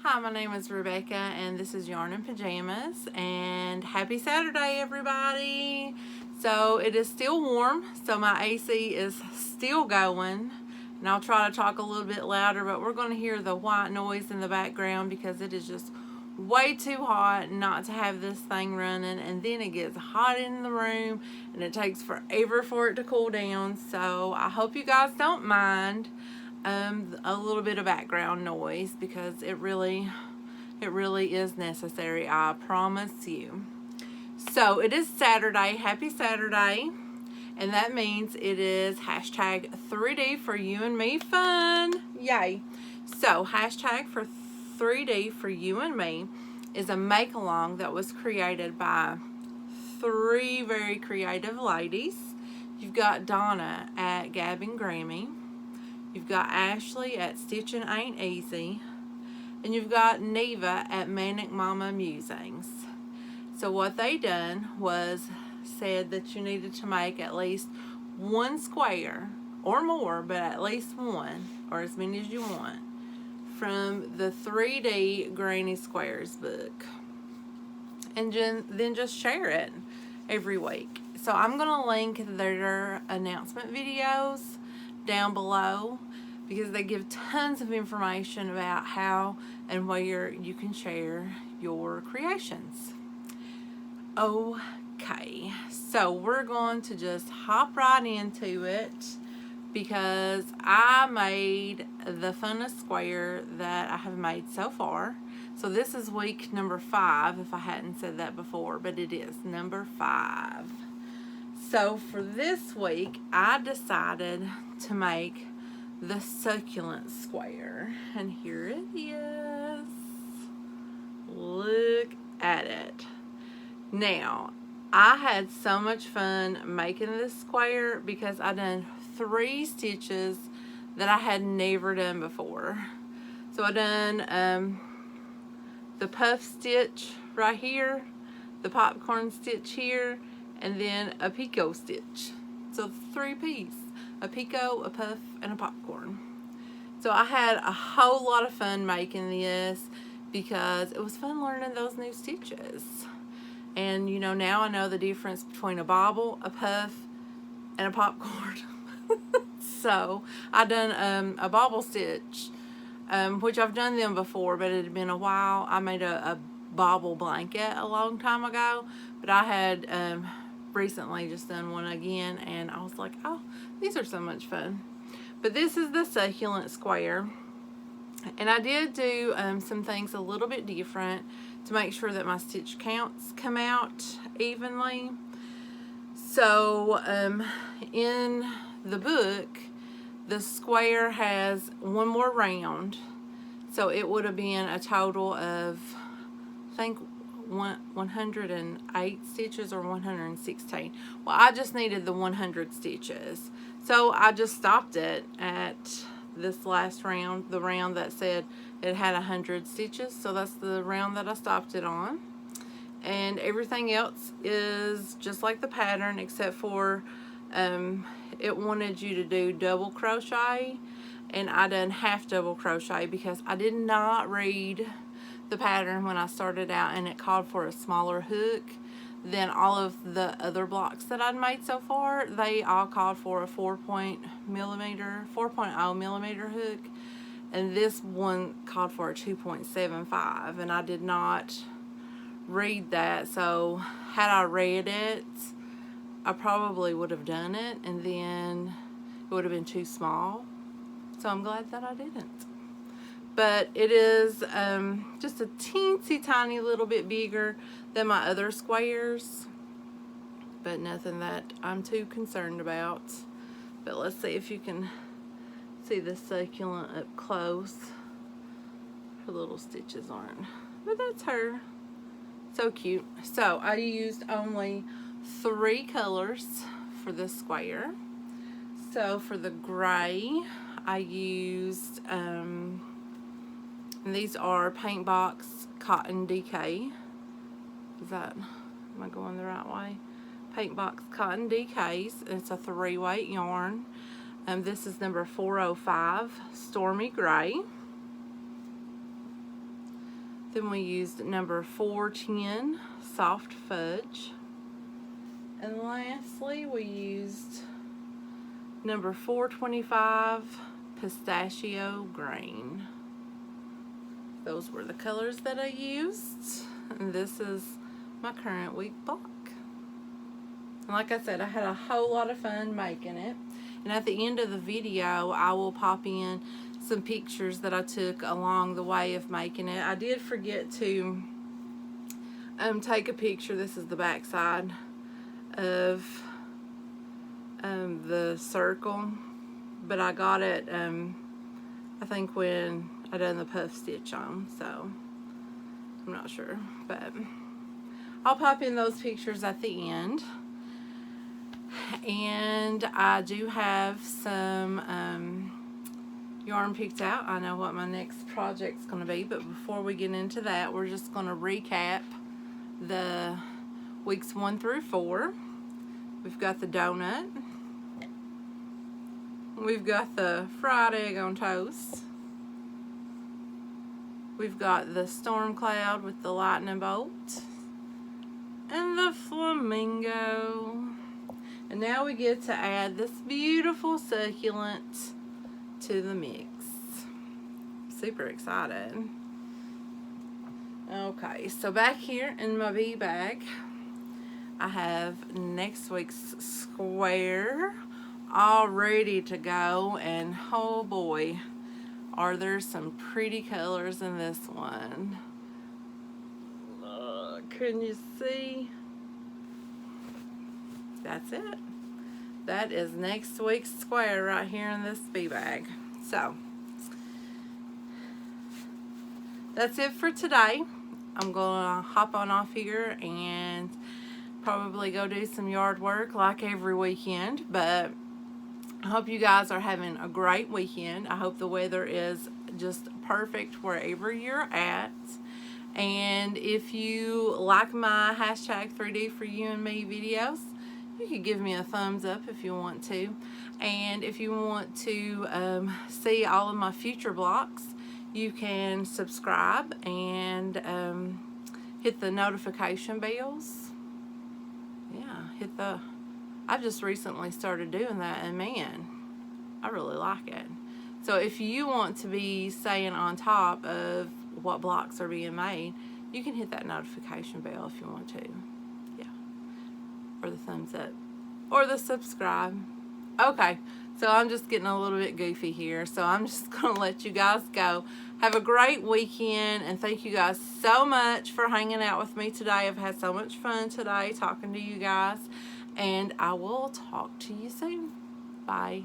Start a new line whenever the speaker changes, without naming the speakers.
Hi, my name is Rebecca and this is Yarn and Pajamas, and happy Saturday everybody. So it is still warm, so my AC is still going, and I'll try to talk a little bit louder, but we're going to hear the white noise in the background because it is just way too hot not to have this thing running, and then it gets hot in the room and it takes forever for it to cool down. So I hope you guys don't mind a little bit of background noise because it really is necessary, I promise you. So it is Saturday. Happy Saturday. And that means it is hashtag 3D for you and me fun. Yay. So hashtag for 3D for you and me is a make along that was created by three very creative ladies. You've got Donna at Gabbing Grammy. You've got Ashley at Stitchin Ain't Easy. And you've got Neva at Manic Mama Musings. So what they done was said that you needed to make at least one square or more, but at least one, or as many as you want, from the 3D Granny Squares book. And then just share it every week. So I'm going to link their announcement videos down below because they give tons of information about how and where you can share your creations. Okay, so we're going to just hop right into it because I made the funnest square that I have made so far. So this is week number 5, if I hadn't said that before, but it is number 5. So for this week, I decided to make the succulent square, and here it is. Look at it. Now, I had so much fun making this square because I done 3 stitches that I had never done before. So I done the puff stitch right here, the popcorn stitch here, and then a picot stitch. So 3 pieces, a picot, a puff, and a popcorn. So I had a whole lot of fun making this because it was fun learning those new stitches. And you know, now I know the difference between a bobble, a puff, and a popcorn. So I done a bobble stitch, which I've done them before, but it had been a while. I made a bobble blanket a long time ago, but I had recently just done one again, and I was like, oh, these are so much fun. But this is the succulent square, and I did do some things a little bit different to make sure that my stitch counts come out evenly. So in the book, the square has one more round, so it would have been a total of, I think, 108 stitches or 116. Well, I just needed the 100 stitches, so I just stopped it at this last round, the round that said it had 100 stitches, so that's the round that I stopped it on. And everything else is just like the pattern, except for it wanted you to do double crochet, and I done half double crochet because I did not read the pattern when I started out, and it called for a smaller hook than all of the other blocks that I'd made so far. They all called for a 4.0 millimeter hook, and this one called for a 2.75, and I did not read that. So had I read it, I probably would have done it, and then it would have been too small. So I'm glad that I didn't. But it is just a teensy tiny little bit bigger than my other squares, but nothing that I'm too concerned about. But let's see if you can see the succulent up close. Her little stitches aren't, but that's her. So cute. So I used only 3 colors for this square. So for the gray, I used and these are Paint Box Cotton DK. Am I going the right way? Paint Box Cotton DKs. It's a 3-weight yarn. This is number 405, Stormy Gray. Then we used number 410 Soft Fudge. And lastly, we used number 425 Pistachio Green. Those were the colors that I used. And this is my current week block. And like I said, I had a whole lot of fun making it. And at the end of the video, I will pop in some pictures that I took along the way of making it. I did forget to take a picture. This is the back side of the circle, but I got it I think when I done the puff stitch on, so I'm not sure, but I'll pop in those pictures at the end. And I do have some yarn picked out. I know what my next project's going to be, but before we get into that, we're just going to recap the weeks 1 through 4. We've got the donut. We've got the fried egg on toast. We've got the storm cloud with the lightning bolt. And the flamingo. And now we get to add this beautiful succulent to the mix. Super excited. Okay, so back here in my bee bag, I have next week's square all ready to go, and oh boy, are there some pretty colors in this one. Can you see? That's it. That is next week's square right here in this bee bag. So that's it for today. I'm gonna hop on off here and probably go do some yard work like every weekend, but I hope you guys are having a great weekend. I hope the weather is just perfect wherever you're at. And if you like my hashtag 3D for you and me videos, you could give me a thumbs up if you want to. And if you want to see all of my future blocks, you can subscribe and hit the notification bells. Yeah, I just recently started doing that, and man, I really like it. So if you want to be staying on top of what blocks are being made, you can hit that notification bell if you want to. Yeah. Or the thumbs up. Or the subscribe. Okay. So I'm just getting a little bit goofy here. So I'm just going to let you guys go. Have a great weekend. And thank you guys so much for hanging out with me today. I've had so much fun today talking to you guys. And I will talk to you soon. Bye.